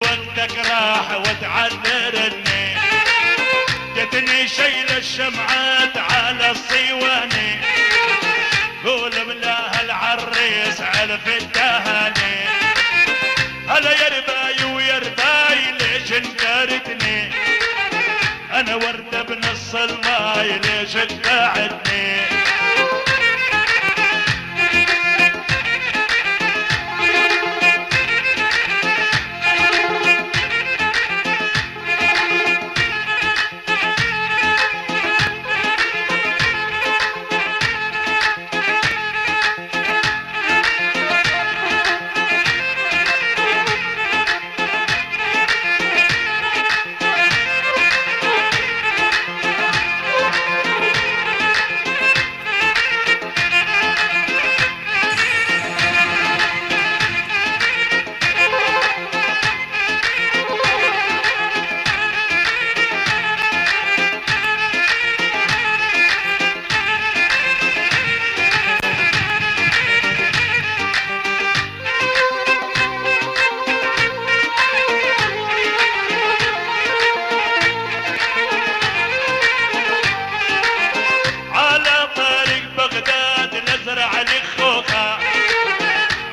وقتك راح وتعذرني، جتني شيل الشمعات على الصيواني، قول ملاها العريس علف التهاني. هلا يا رباي ويا رباي ليش انكرتني، انا وردة بنص الماي ليش اتبعتني.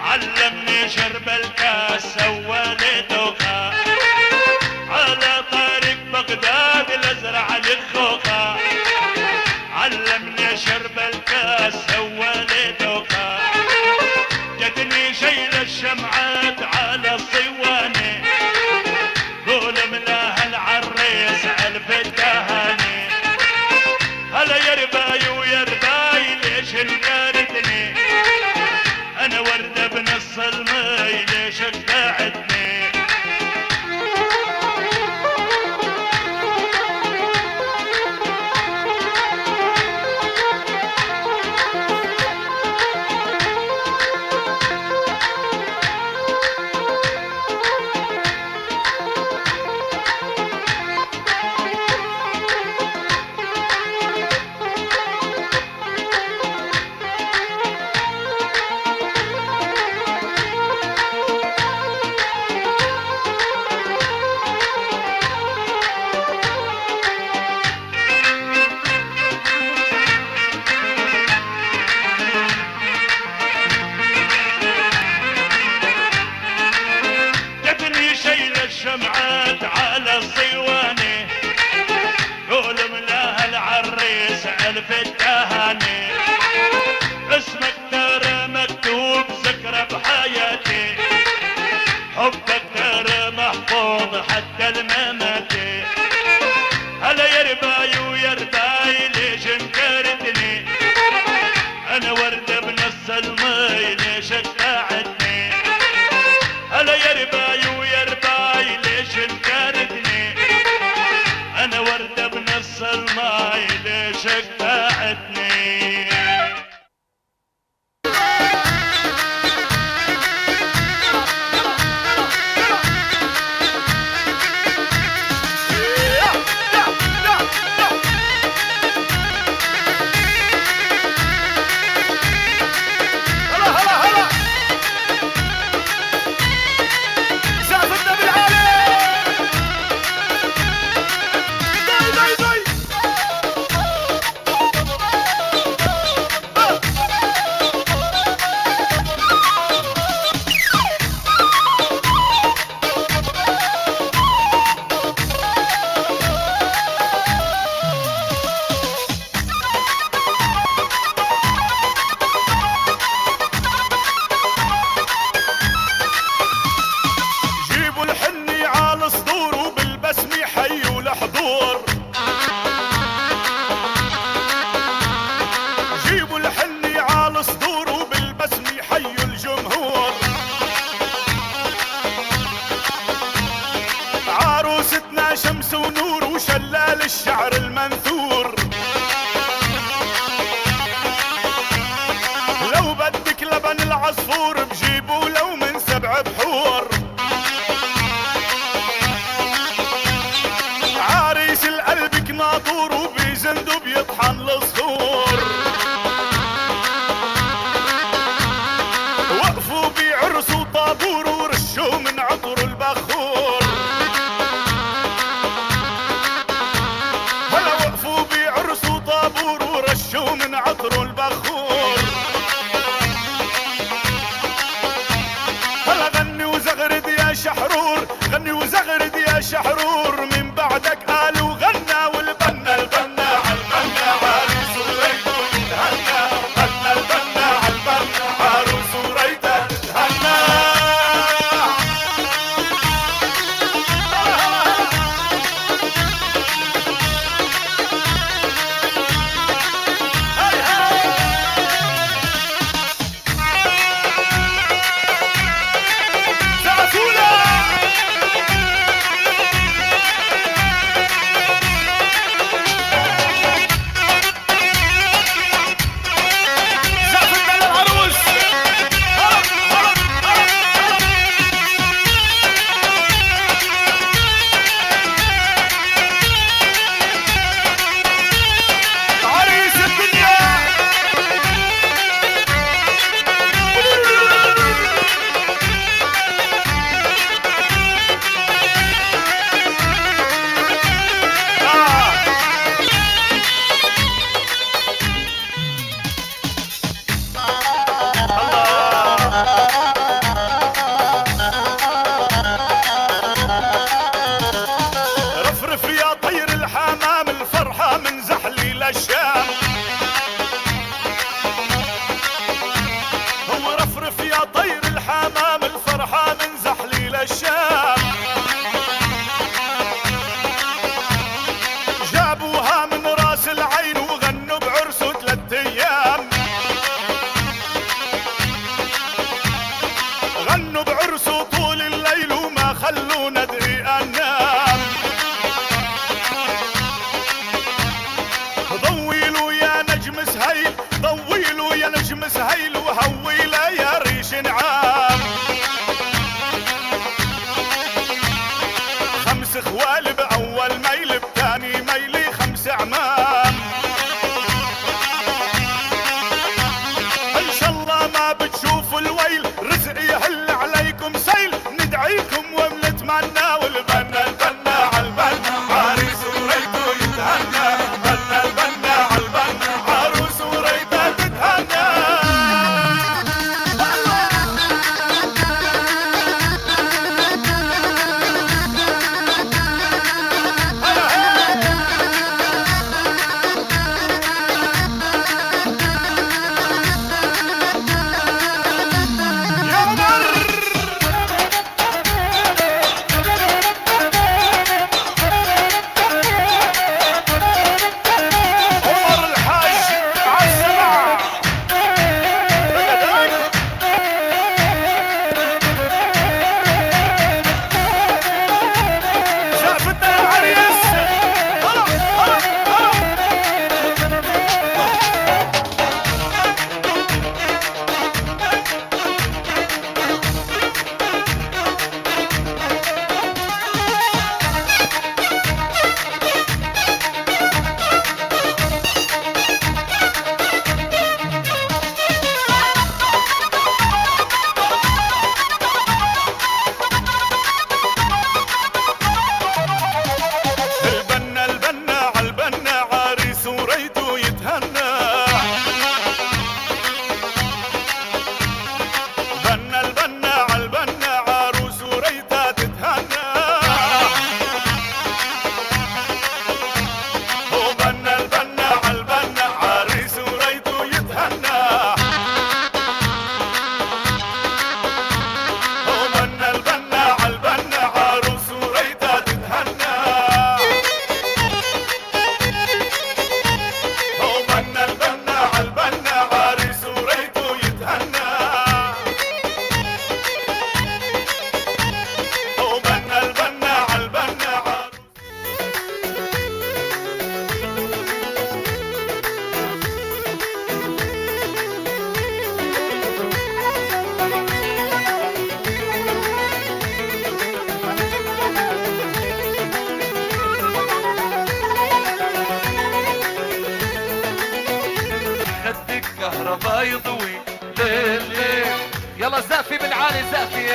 علمني شرب الكاس سوالي دوخة، على طريق بغداد لازرع الخوخة، علمني شرب الكاس سوالي دوخة، جتني شيل الشمعات على الصواني، قول ملاها العريس علف التهاني. هلا يا رباي ويا رباي ليش انكرتني، انا وردة بنص الماي ليش اتبعتني. الشمعات على الصواني، قول ملاها العريس علف التهاني، اسمك ترى مكتوب ذكرى بحياتي، حبك ترى محفوظ حتى المماتي. هلا يا رباي ويا رباي ليش انكرتني، انا وردة بنص الماي ليش اتبعتني. هلا يا رباي ويا رباي ليش انكرتني، انا وردة بنص الماي ليش اتبعتني. شمس ونور وشلال الشعر المنثور، لو بدك لبن العصفور بجيبه لو من 7 بحور، عريس القلب كناطور وبيزند بيطحن الصخور، وقفوا بعرس وطابور ورشوا من عطر البخور. يتهنى والبنا البنا عالبنا عريس وريته يتهنى بنا البنا عالبنا عروس وريته تتهنى كهربا يضوي ليل ليل. يلا زقفي من عالي زقفي.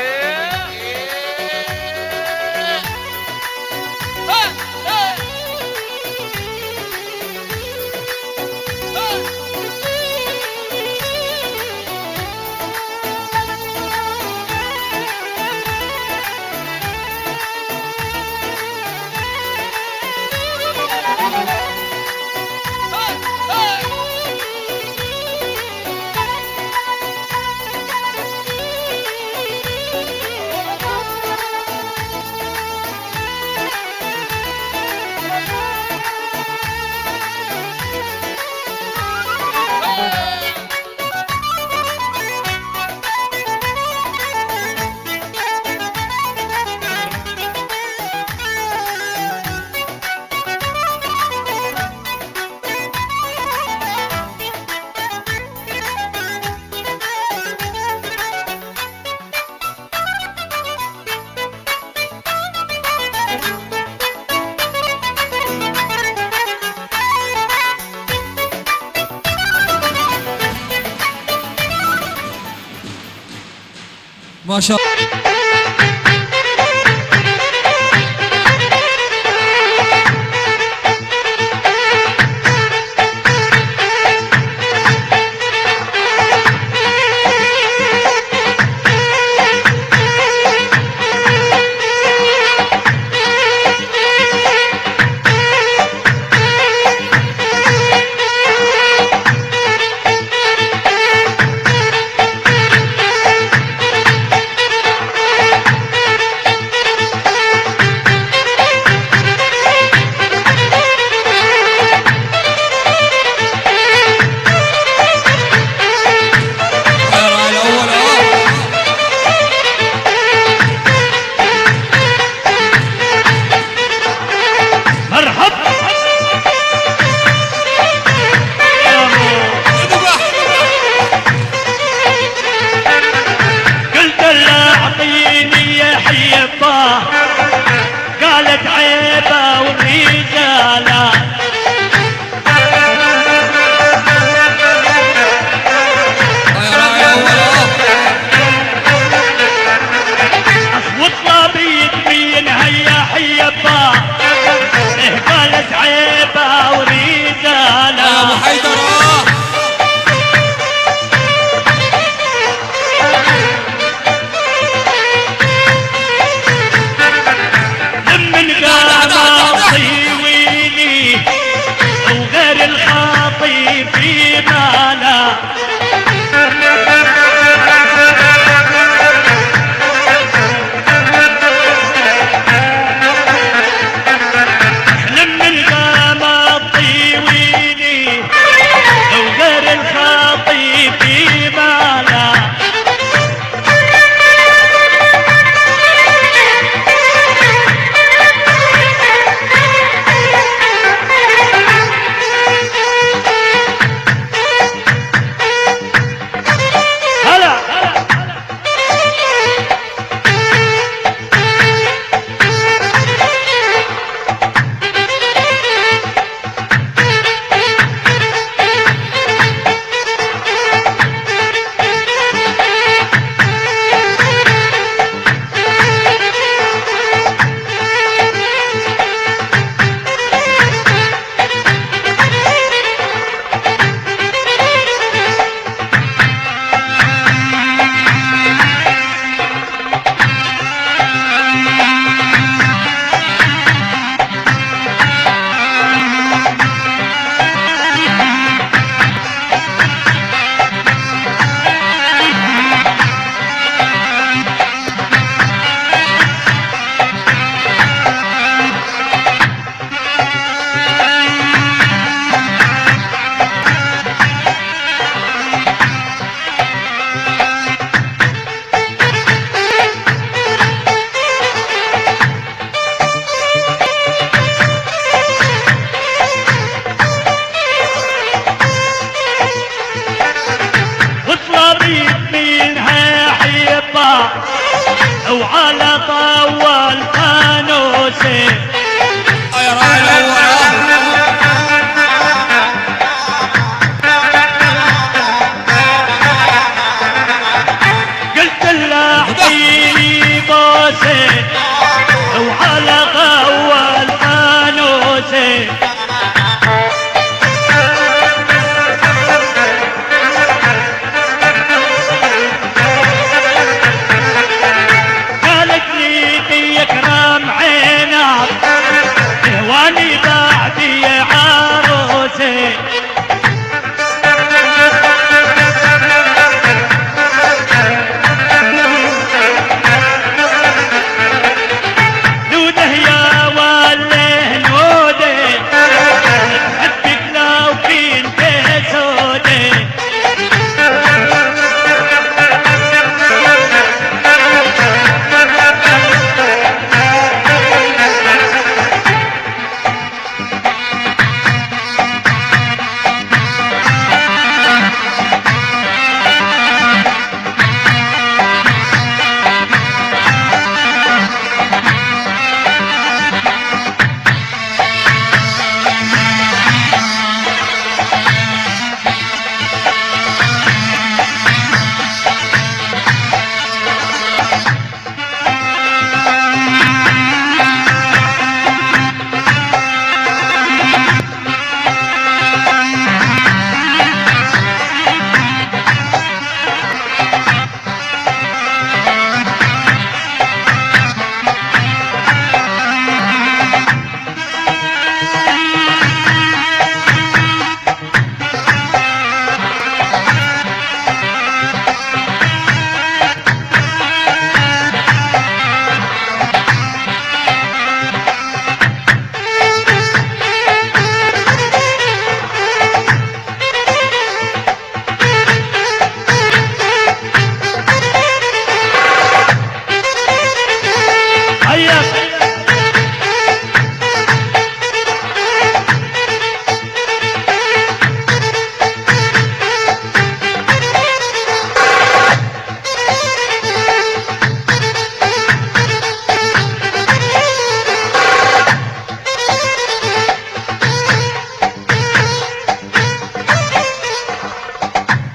ما شاء الله. قالت عيبه والرجاله اصوات بيد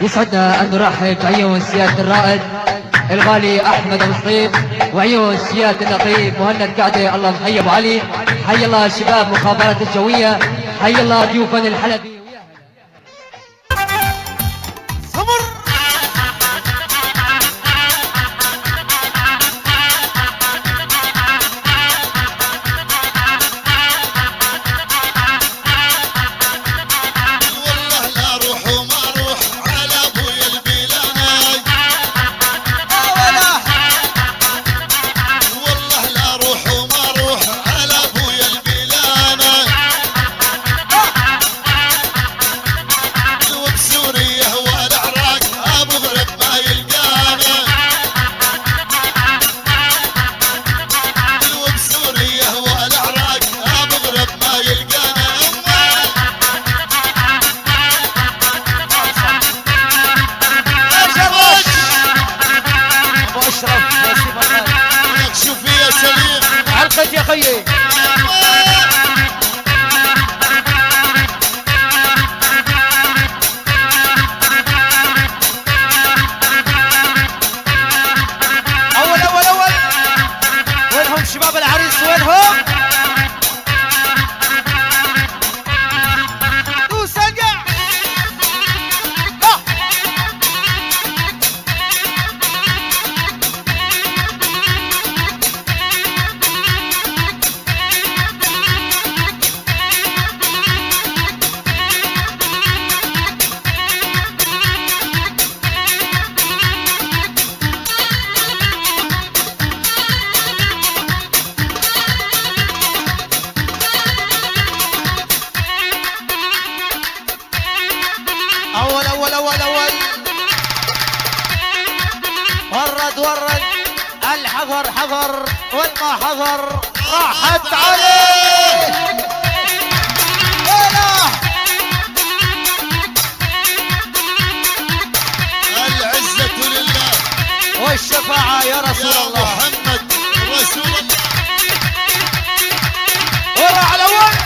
يسعدنا أن نرحب بعيون سيادة الرائد الغالي أحمد أبو سطيف، وعيون سيادة النقيب مهند قعدة. الله محي أبو علي، حي الله شباب مخابرات الجوية، حي الله ضيوفنا الحلبي. يا خيي اول وينهم شباب العريس وينهم؟ ورد الحذر حذر والما حذر راحت عليه. العزة لله والشفاعة يا رسول الله محمد رسول الله. ورا على وين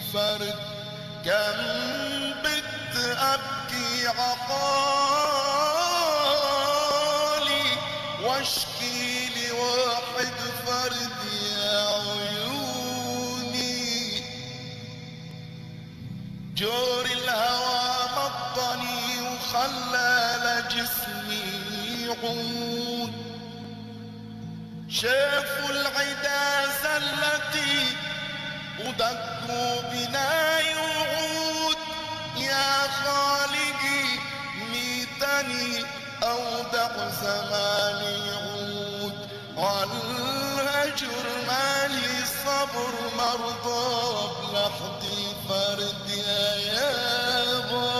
شرق كم بت أبكي عقالي واشكي لواحد فرد يا عيون جسمي يعود، شافوا العدا زلتي ودقوا بنا يوعود. يا خالقي ميتني أودع زماني يعود، عالهجر مالي صبر مرضى بلحظي فرد يا يابا.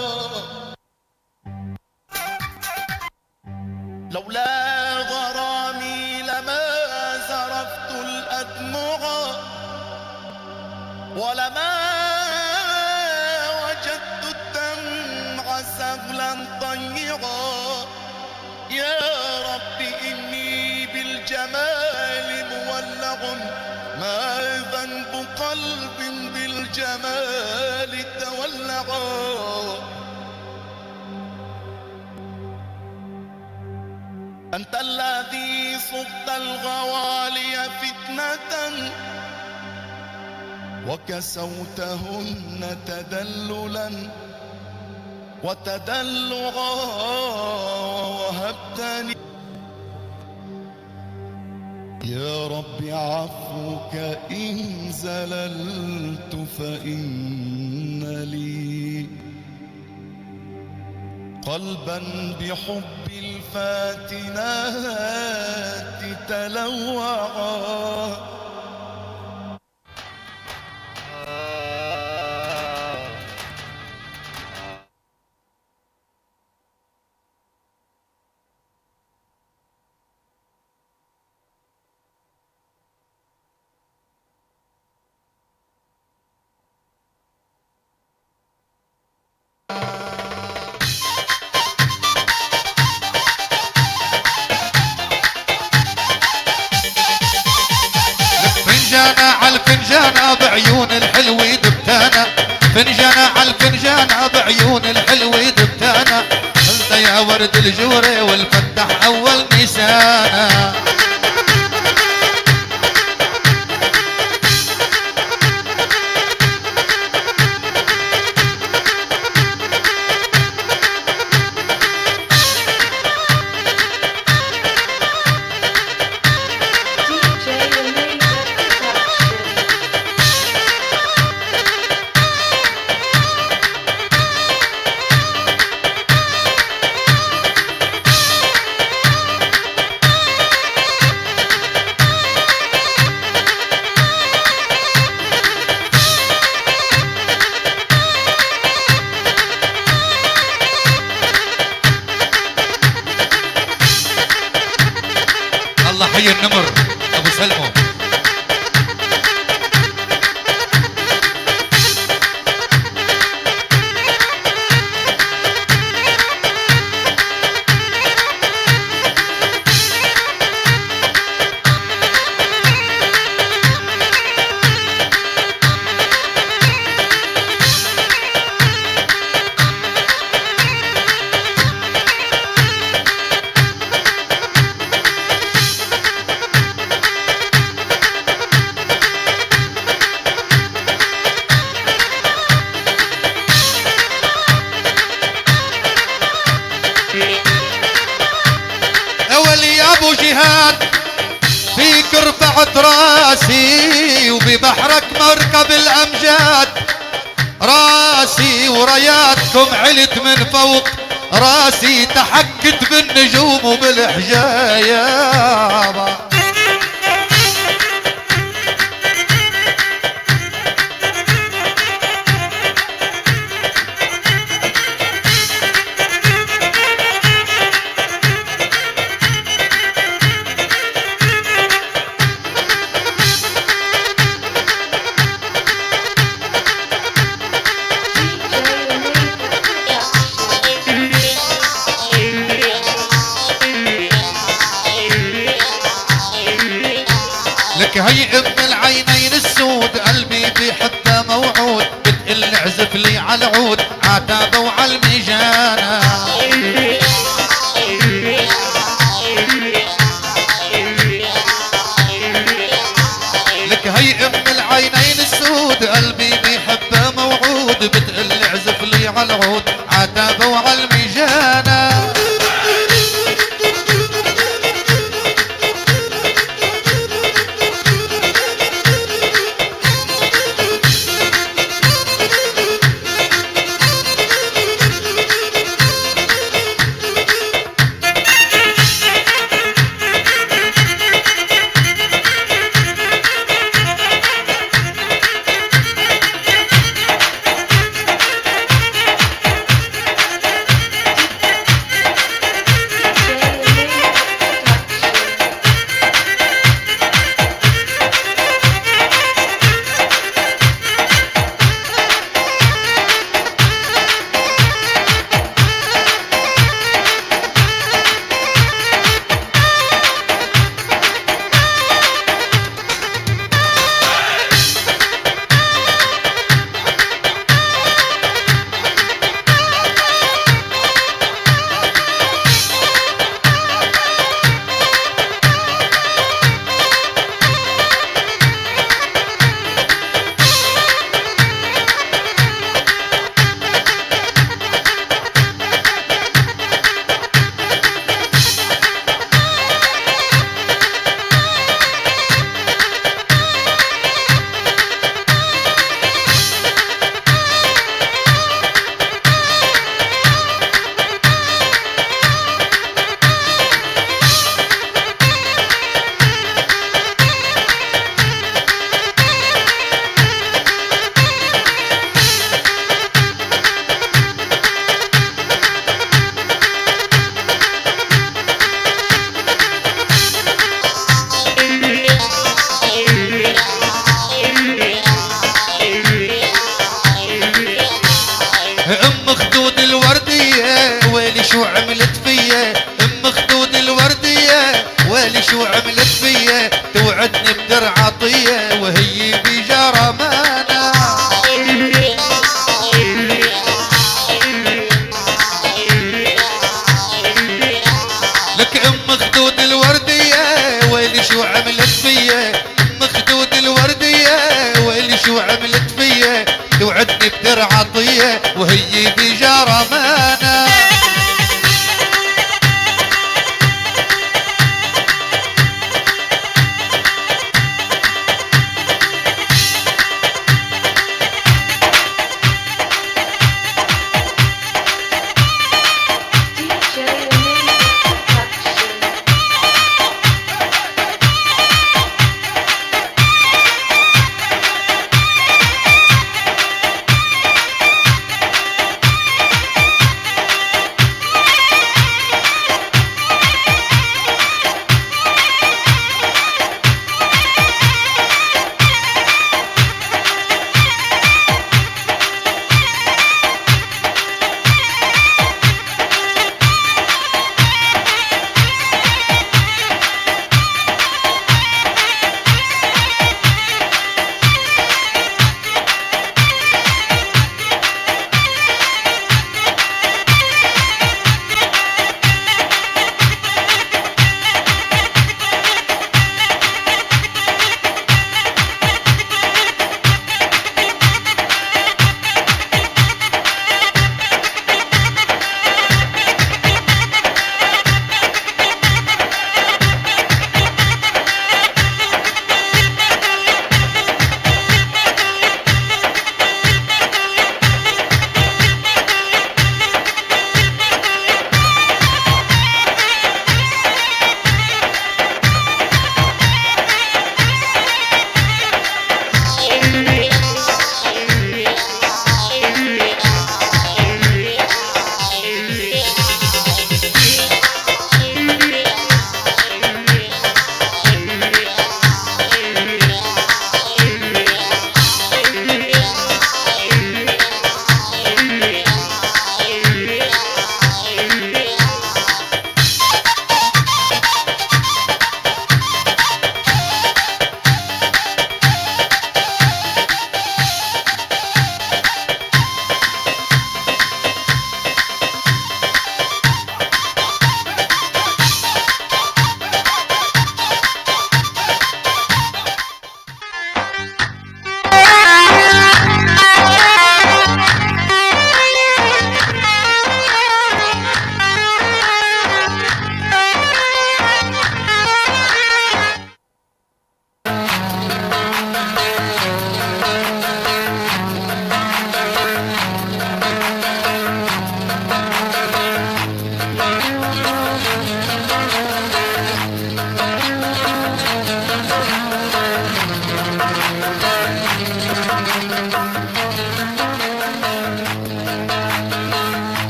لولا غرامي لما زرفت الأدمع ولما وجدت الدمع سهلا ضيعا. يا رب إني بالجمال مولع، ما ذنب قلب بالجمال تولعا. أنت الذي صبت الغوالي فتنة وكسوتهن تدللا وتدلعا، وهبتني يا رب عفوك إن زللت فإن لي قلبا بحب الفاتنات تلوعا. عالفنجانة بعيون الحلوة دبتانا، فنجانة عالفنجانة بعيون الحلوة دبتانا. قلت يا ورد الجوري والفتح أول نسانا. الله حي النمر ابو سلمو. جهاد فيك رفعت راسي وببحرك مركب الأمجاد. راسي وراياتكم علت من فوق راسي، تحكت بالنجوم وبالحجايا. لك هي ام العينين السود قلبي بحبها موعود، بتقل اعزف لي على العود عتابة وعلى الميجانة. لك هي ام العينين السود قلبي بحبها موعود، بتقل اعزف لي على العود عتابة وعلى الميجانة. فيا ام خدود الورديه، ويلي شو عملت فيا، توعدني بدرع عطيه وهي بجرمانه. لك ام خدود الورديه ويلي شو عملت فيا، ام خدود الورديه ويلي شو عملت فيا، توعدني بدرع عطيه وهي بجرمانه.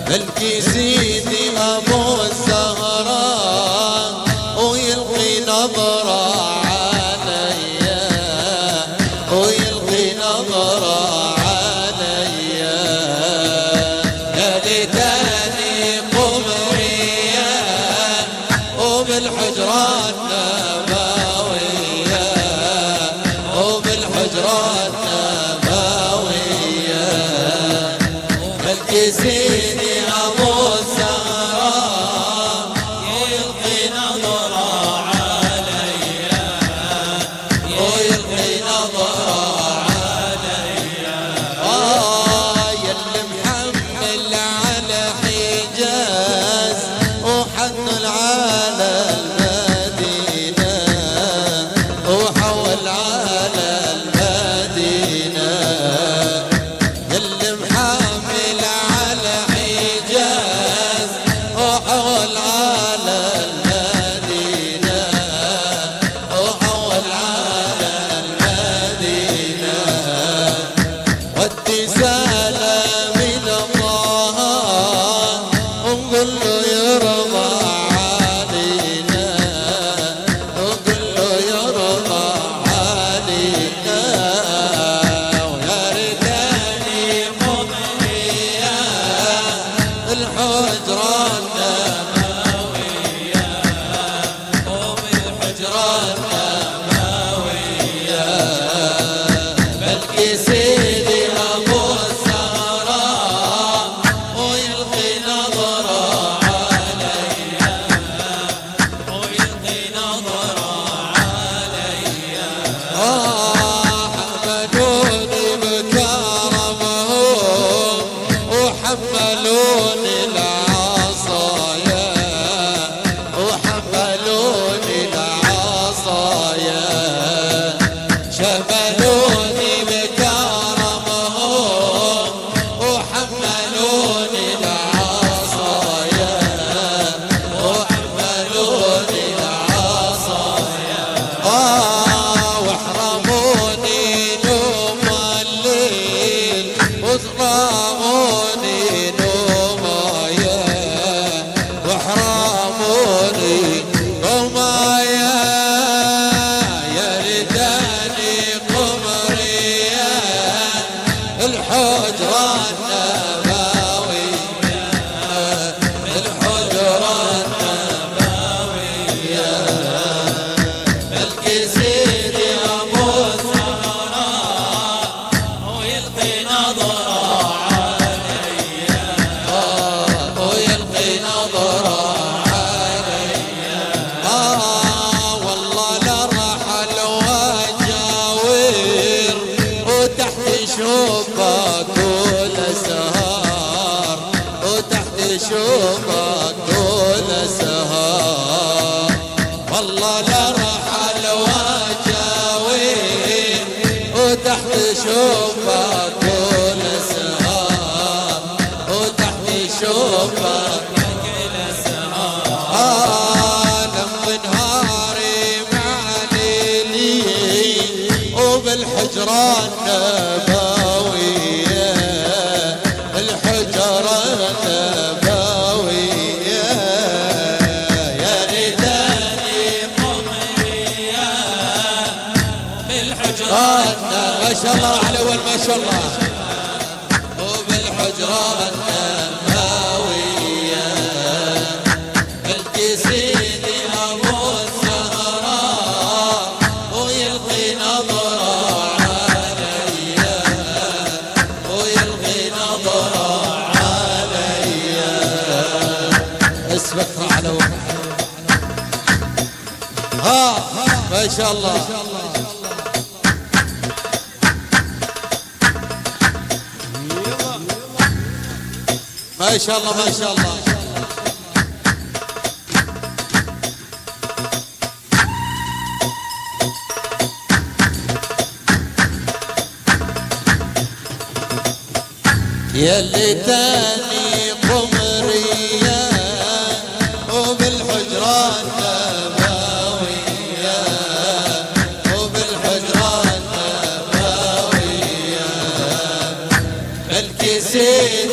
ملكي سيدي أبو الزهراء ويلقي نظرة عليا ويلقي نظرة عليا يا ليتني قمريا وبالحجرة النبوية وبالحجرة النبوية ملكي سيدي أبو الزهراء يلقي نظرة عليا ويلقي نظرة عليا يلي محمل على حجاز وحمل على المدينة وحول على المدينة يلي محمل على حجاز وحول على المدينة وحول على المدينة ودي سلام إلى الله ونقول له يرضى علينا ونقول له يرضى علينا ويا ريتني مضنية الحجرة النبوية وبالحجرة النبوية بلكي سيدي أبو الزهراء ويلقي نظرة عليا ويلقي نظرة عليا حملوني بكرمهم وحملوني العصايا وحملوني العصايا شملوني بكرمهم وحملوني العصايا وحملوني العصايا واحرموني نوم الليل وضرموني نومايا واحرموني نومايا يا ريتني قمريا الحجرة النبوية الحجرة النبوية ملكي سيدي أبو الزهراء ويلقي نظرة عليا ويلقي نظرة عليا والله لرحل وجاوير وتحت شوفك كل سهار وتحت شوفك كل سهار والله لرحل وجاوير وتحت شوفك كل سهار وتحت شوفك كل سهار لما نهاري مع ليلي وبالحجرة النبوية الحجرة النبوية يا ريتني قمريا بالحجرة ما شاء الله على أول ما شاء الله وبالحجرة النبوية ملكي سيدي أبو الزهراء ويلقي نظرة عليا ويلقي نظرة عليا اسبقها على وقت ما شاء الله ما شاء الله ما شاء الله يلي تاني قمرية وبالحجرة النبوية وبالحجرة النبوية ملكي سيدي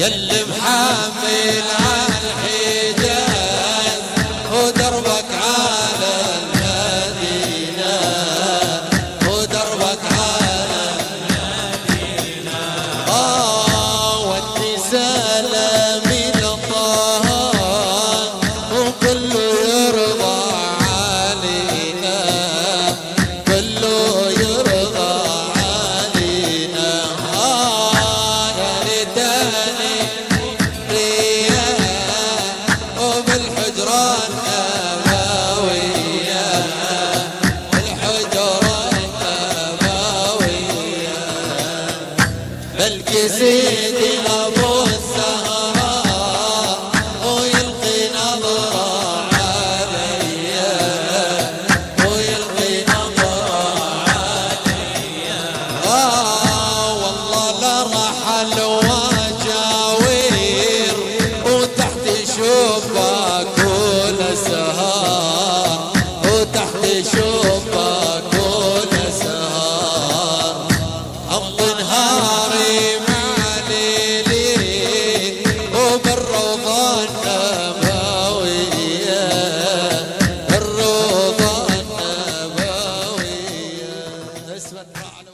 يلي محمل عالحجاز ودربك على المدينة ودربك على المدينة ودي سلامي لطه وكله يرضى علينا كله يرضى علينا يا ريتاني وبالحجران نبوية بالحجران نبوية بلكي سيدي أبو الزهراء ويلقي نظرة عليا ويلقي نظرة عليا والله لا رحل وجاوير وتحت شباك ونسهار وتحت شباك ونسهار أمضي نهاري مع ليلي وبالروضة النبوية الروضة النبوية اسمع الرعد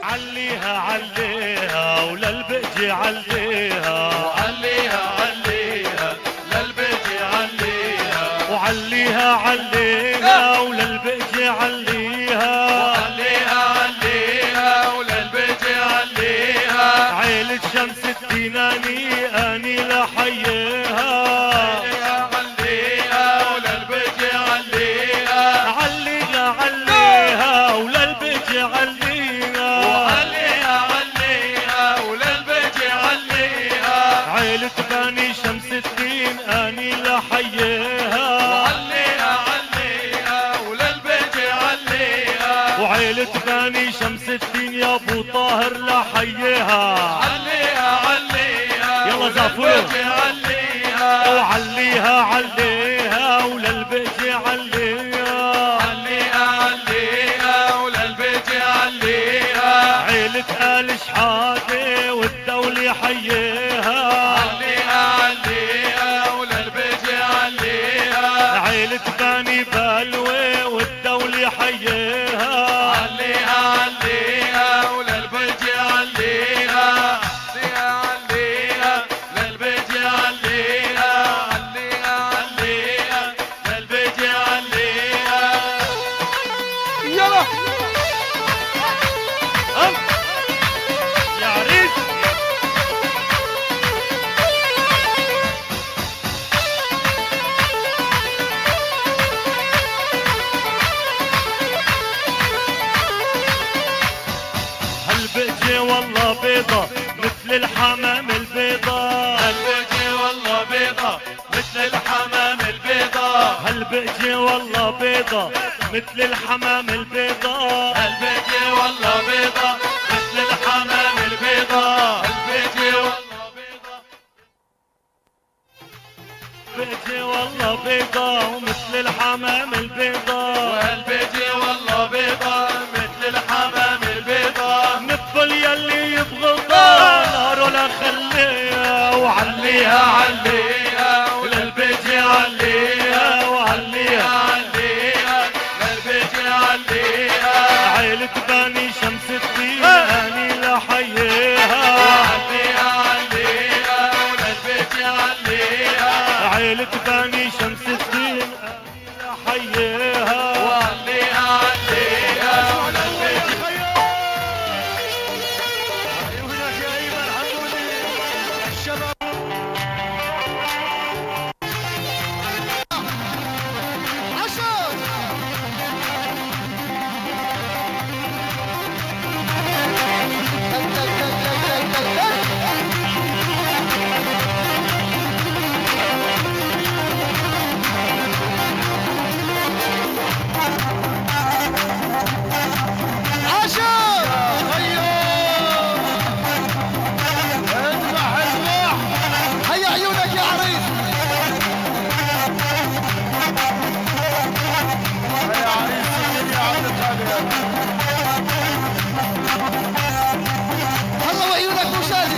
عليها عليها وللبقجي عليها عليها عليها للبيجي عليها وعليها عليها وللبقجي عليها عليها عليها وللبيجي عليها عيلة شمس الديناني اني لحييها عليها عليها وللبيجي عليها عليها عليها وللبقجي عليها عليها عليها وللبيجي عليها عيلة بني شمس الدين اني لحييها عليها عليها وللبيجي عليها وعيلة بني شمس الدين يا ابو طاهر لحييها عليها عليها يلا زعفور. وللبيجي عليها وعليها عليها وللبقجي عليها عليها عليها وللبيجي عليها عيلة آل شحادة والدولة حييها عليها عليها وللبيجي عليها عيلة بني بلوي والدولة حييها عليها عليها وللبيجي عليها عليها للبيجي عليها عليها عليها للبيجي عليها يلا يا عريس هالبقجي والله بيضة مثل الحمام البيضة هالبيجي والله بيضة مثل الحمام البيضة هالبقجي والله بيضة مثل الحمام البيضة هالبيجي والله بيضة مثل الحمام البيضة هالبيجي والله بيضة بقجي والله بيضة ومثل الحمام البيضة وهالبيجي والله بيضة مثل الحمام البيضة نبل يلي يبغضها ناره لا خليها وعليها عليها وللبيجي عليها وعليها عليها للبيجي عليها عيلة بني شمس الدين اني لحييها عليها عليها وللبيجي عليها عيلة بني شمس الدين اني لحييها الله وعيونك ابو شادي.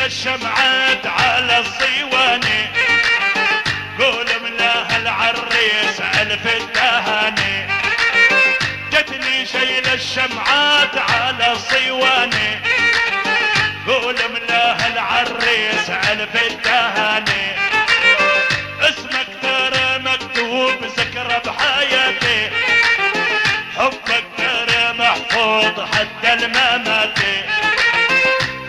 الشمعات على الصيواني قول ملاها العريس ألف التهاني جتني شيل الشمعات على الصيواني قول ملاها العريس ألف التهاني اسمك ترى مكتوب ذكرى بحياتي حبك ترى محفوظ حتى المماتي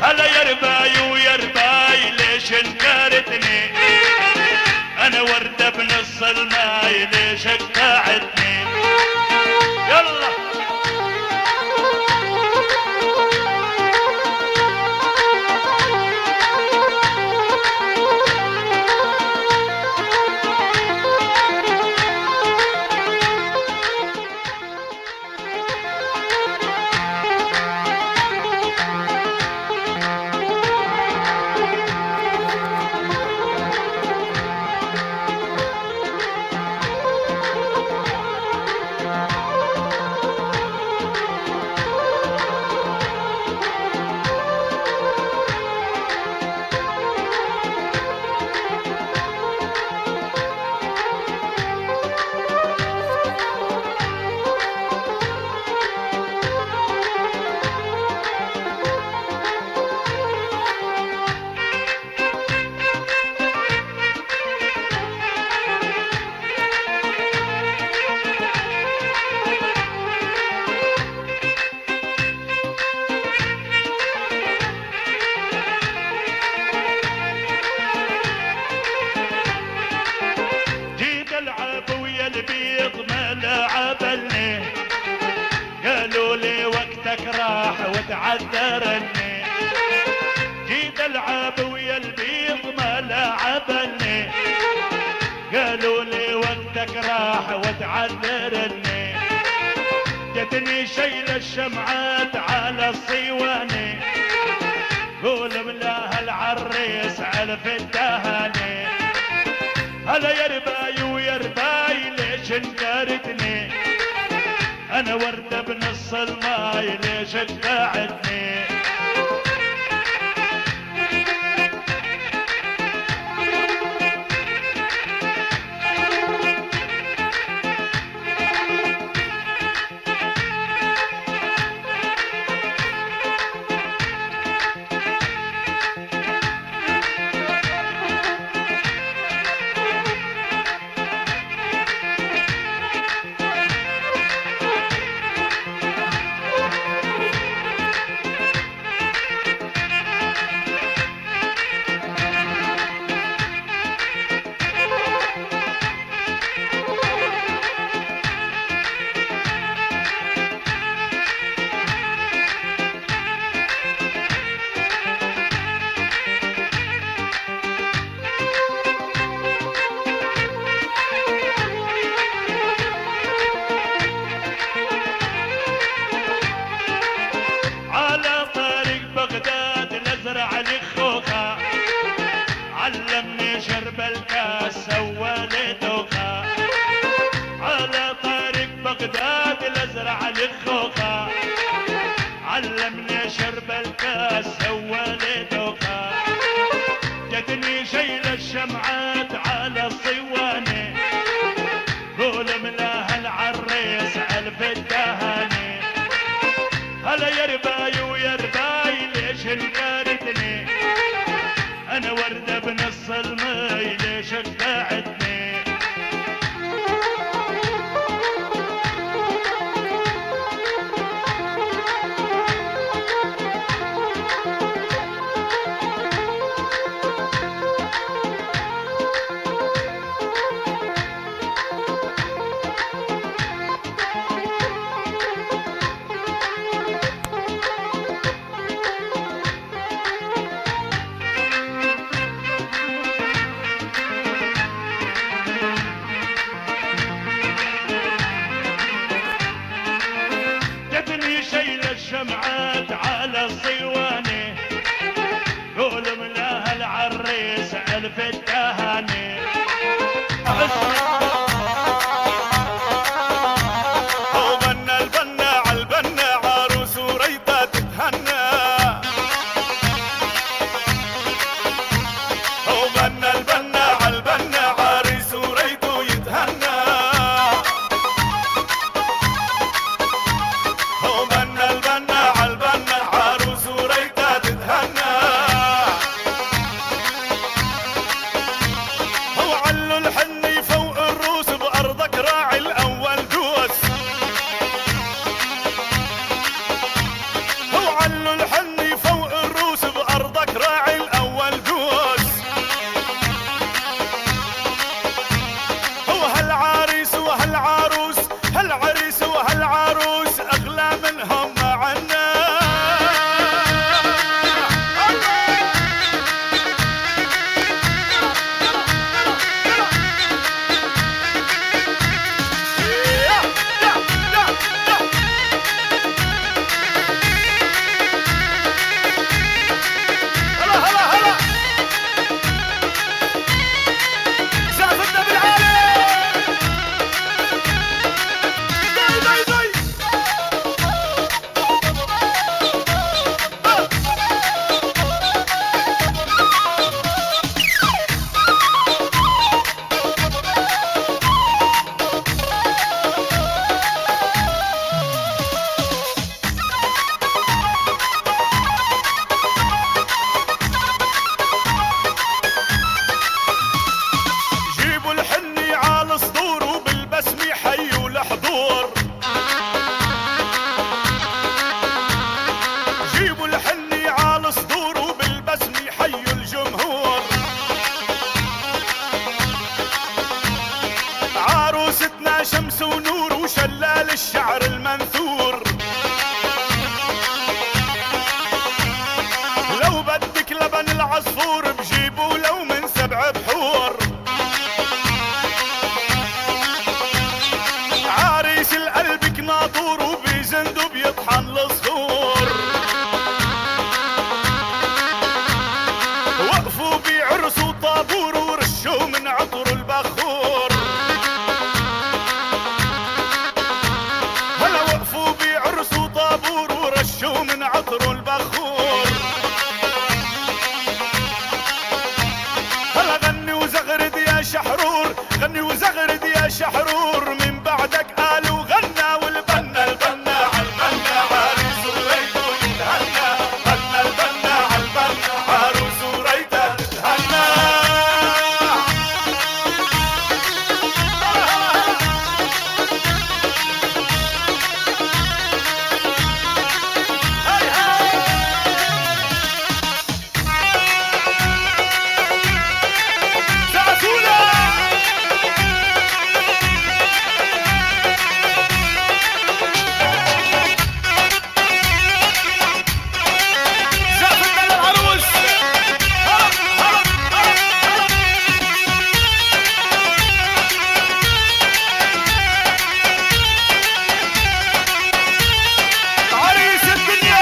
هلا يا رباي ويا رباي ليش انكرتني انا وردة بنص الماي ليش اقطعتني يلا قالوا لي وقتك راح وتعذرني جيت العب ويا البيض ما لعب عذبني، قالوا لي وقتك راح وتعذرني، جتني شيل الشمعات على الصيواني، قول بلاها العريس علف الدهاني، هلا يا رباي ويا رباي ليش انكرتني، انا وردة بنص الماي ليش اتبعتني. علمني شرب الكاس سوالي دوخة، على طريق بغداد لازرع الخوخة، علمني شرب الكاس سوالي دوخة، جتني شيل الشمعات على الصواني، قول ملاها العريس علف الدهاني، هلا يا رباي ويا رباي ليش انكرتني، انا وردة بنص المي ليش ابتعدني. الشمعات على الصواني، قول ملاها العريس الف التهاني، وبنا البنا عالبنا عروس وريطة تتهنى، وبنا البنا عالبنا عريس وريطه يتهنى، وبنا البنا عالبنا عروس وريطة تتهنى، وعلوا الحني فوق الروس بأرضك راعي الأول دوس، وعلوا الحني فوق الروس بأرضك راعي الأول دوس، وهالعريس وهالعروس هالعريس وهالعروس أغلى منهم معنا، شمس ونور وشلال الشعر المنثور، لو بدك لبن العصفور بجيبه لو من 7 بحور. عطر البخور. هلا وقفوا بعرس وطابور ورشوا من عطر البخور. هلا غني وزغرد يا شحرور، غني وزغرد يا شحرور، من بعدك قال وغنى والبنا البنا عالبنا عروس وريته يتهنى. غنى البنا عالبنا عروس وريته تتهنى. هاي هاي زعفولة زعفت على العروس. هرب هرب هرب هرب. عريس الدنيا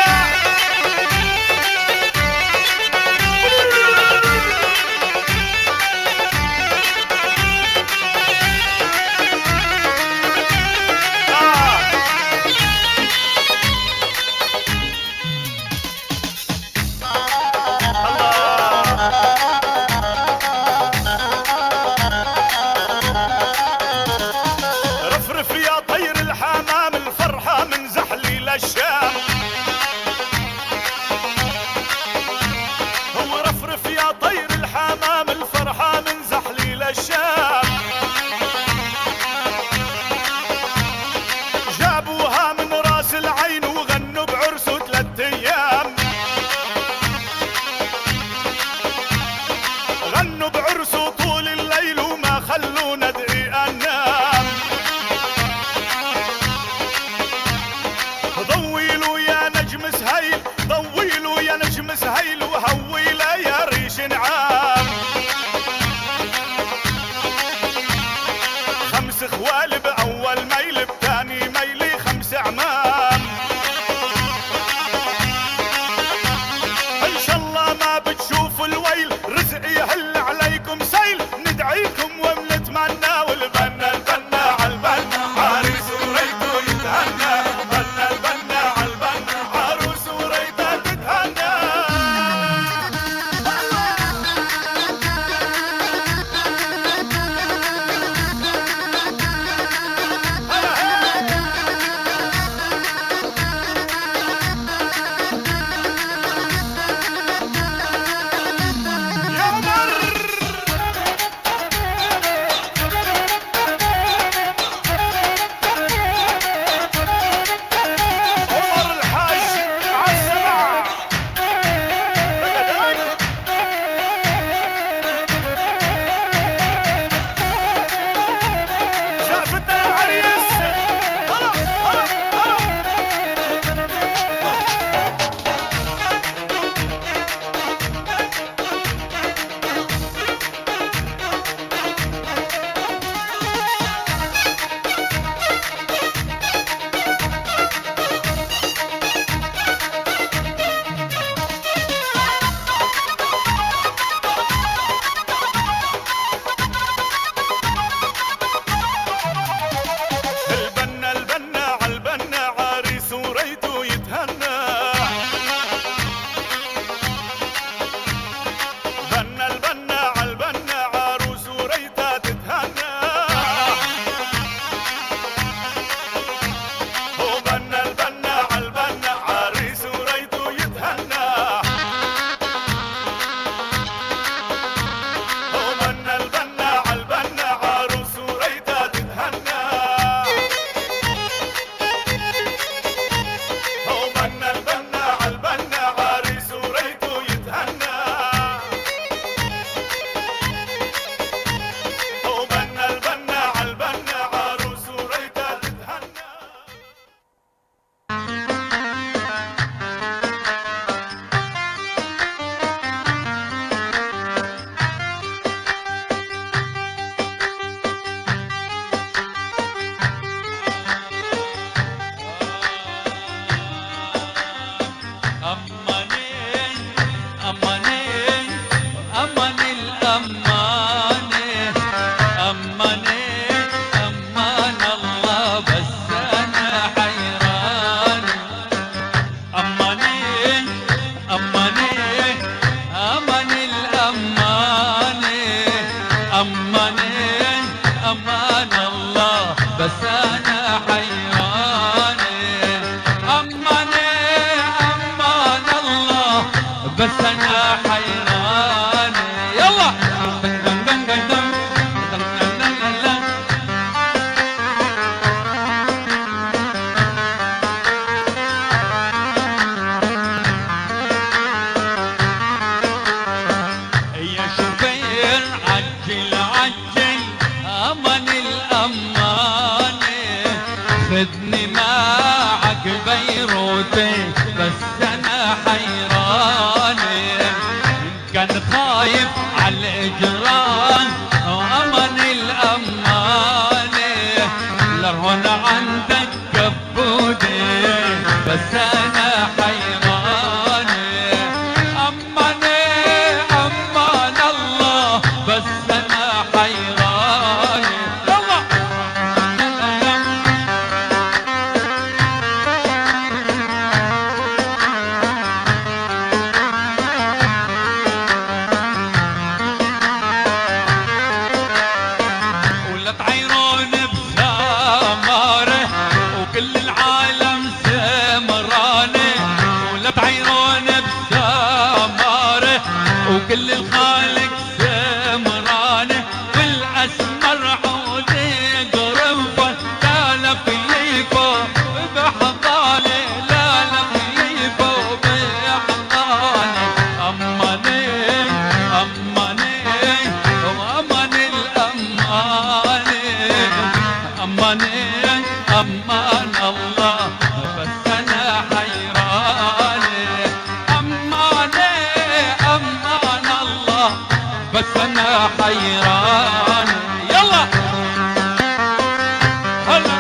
رفرف يا طير الحمام الفرحة من زحلي للشام. هو رفرف يا طير الحمام الفرحة من زحلي للشام. جابوها من راس العين وغنوا بعرسه 3 أيام. غنوا بعرسه طول الليل وما خلونا دقيقة ننام. ضويلوا يا نجم سهيل، ضويلوا يا نجم سهيل، وهويله يا ريش نعام. 5 خوال بأول ميل، بتاني ميلي 5 عمام. إن شاء الله ما بتشوفوا الويل، رزق يهل عليكم سيل، ندعيكم ونتمنى أماني أمان الله بس أنا حيران أماني أماني أمان الأماني أماني أمان الله بس أنا حيران أماني أمان الله بس أنا حيران يلا يا شوفير عجل عجل أمان الأمان خذني معك بيروتي بس أنا حيران كان خايف على الإجرام أمان الأمان لرهن عندك كبودي بس أنا حيران أماني أمان الله بس أنا حيران يلا ولا تعيرون بسماره وكل العالم سمرانه ولا تعيرون بسماره وكل الخالق سمرانه والاسمر عودي قرنفل لا لفيفو بحضانه لا لفيفو بحضانه أماني أماني وأمان الأمان أماني أمان الله بس أنا حيران أماني أمان الله بس أنا حيران يلا هلا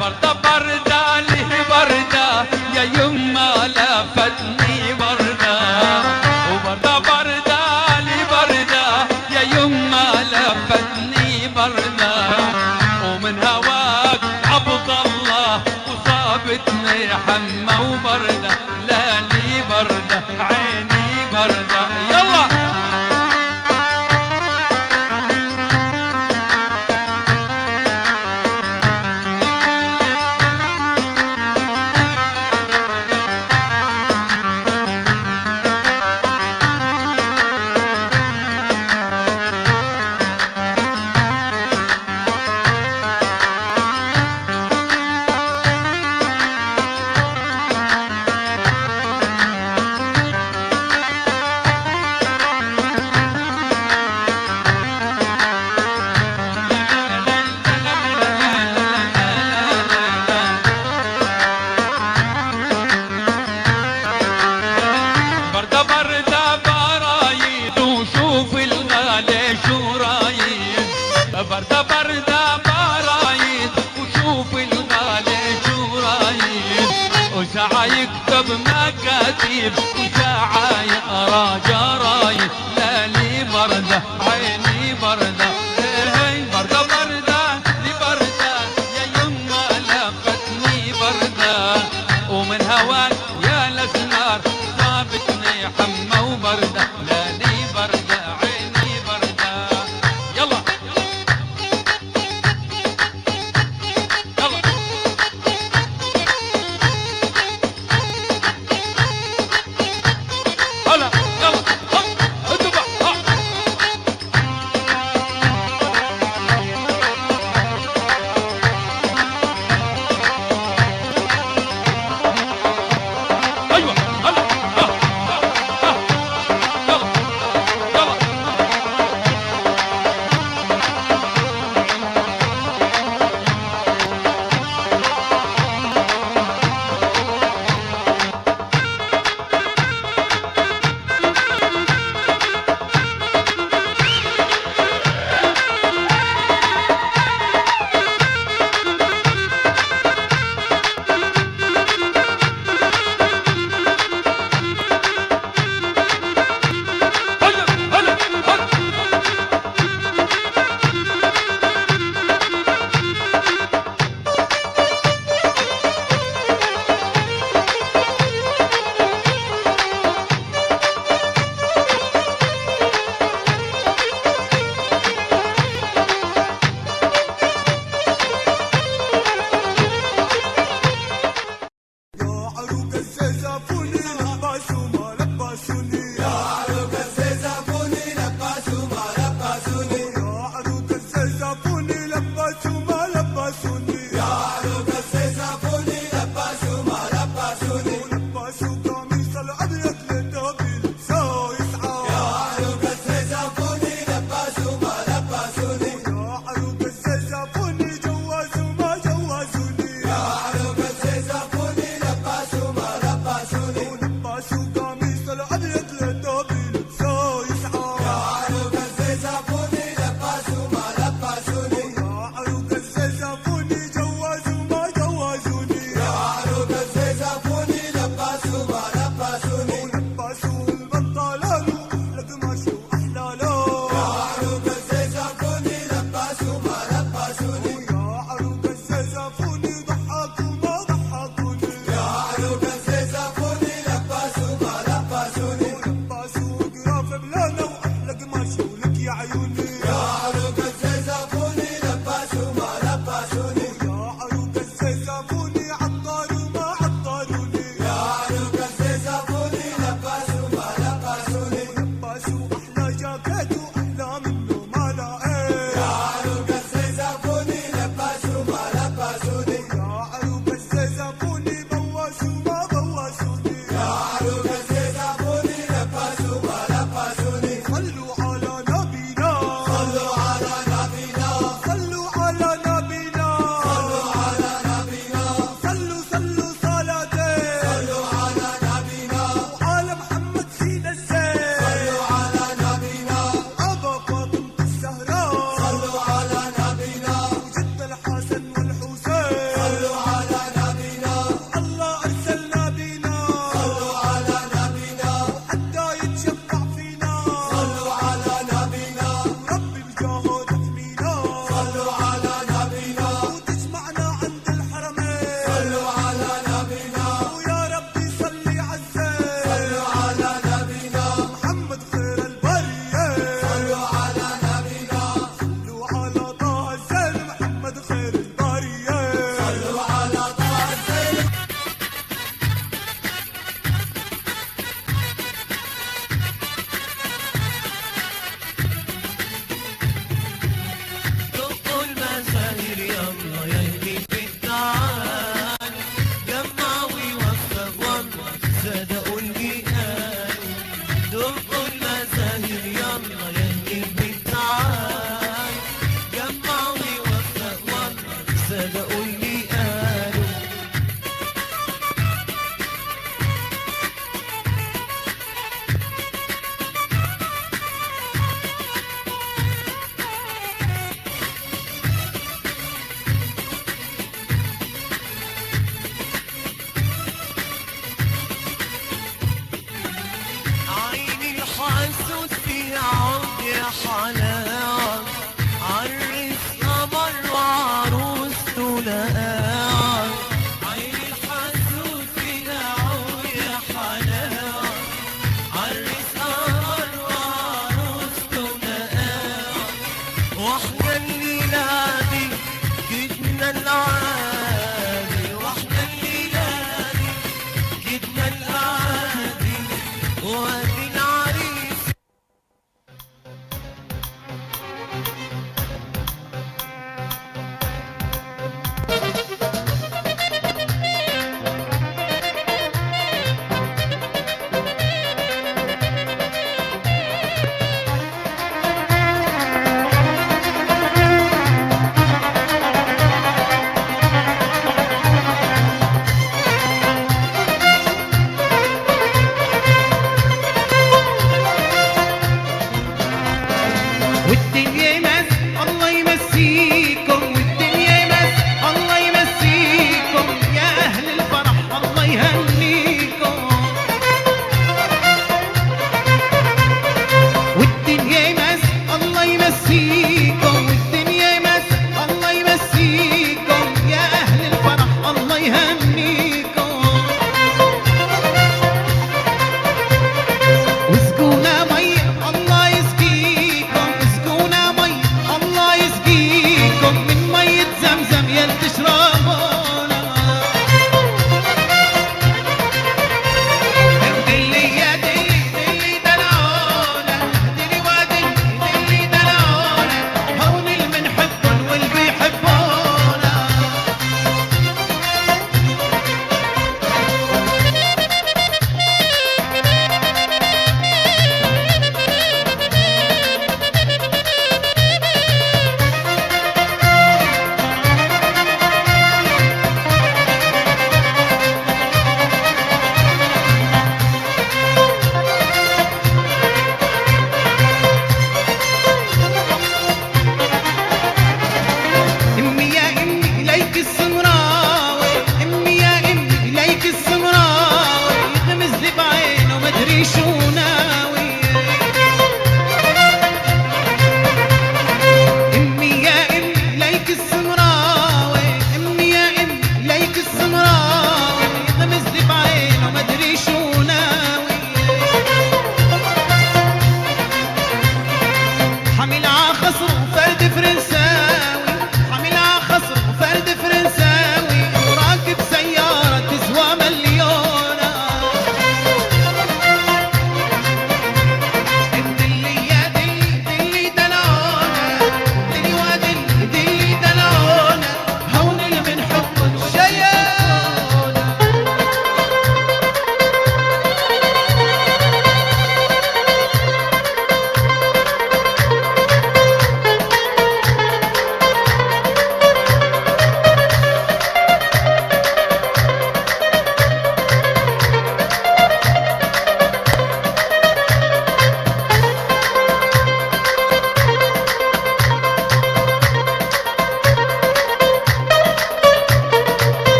بردة بردة لي بردة يا يما لفتني بردة وبردة بردة لي بردة يا يما لفتني بردة ومن هواك عبد الله وصابتني حمى وبردة لا لي بردة عيني بردة يلا بردة بردة برايد وشوف الغالي شو رايد بردة بردة برايد وشوف الغالي شو رايد وساعة يكتب مكاتيب وساعة يقرا جرايد لا لي بردة عيني بردة بردة بردة لي بردة يا يما لفتني بردة ومن هواك يا الاسمار صابتني حمى وبردة لا لي بردة عيني بردة يلا يلا هلا يلا ادبا ايوه هلا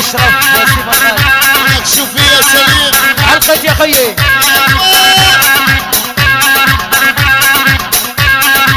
اشرف يا سيف الغالي. شوفي يا سليم علقت يا خيي.